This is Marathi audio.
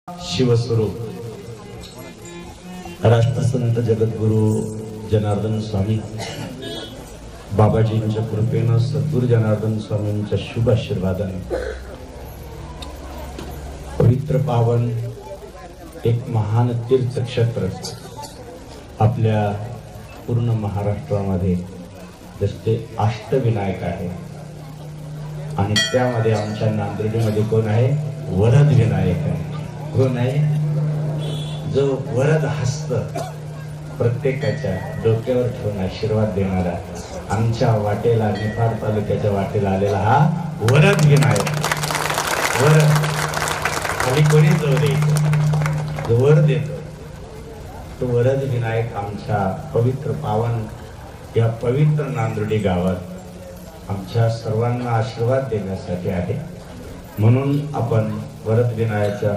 शिवस्वरूप राष्ट्रसंत जगद्गुरु जनार्दन स्वामी बाबाजींच्या कृपेनं सद्गुरु जनार्दन स्वामींच्या शुभ आशीर्वादाने पवित्र पावन एक महान तीर्थक्षेत्र आपल्या पूर्ण महाराष्ट्रामध्ये जसे अष्टविनायक आहे आणि त्यामध्ये आमच्या नांदेडमध्ये कोण आहे? वरद विनायक आहे. कोण आहे? जो वरद हस्त प्रत्येकाच्या डोक्यावर ठेवून आशीर्वाद देणारा आमच्या वाटेला निफाड तालुक्याच्या वाटेला आलेला हा वरद विनायक. वरद खाली कोणी जो देतो, जो वर देतो तो वरद विनायक आमच्या पवित्र पावन या पवित्र नांदुर्डी गावात आमच्या सर्वांना आशीर्वाद देण्यासाठी आहे. म्हणून आपण वरद विनायकाच्या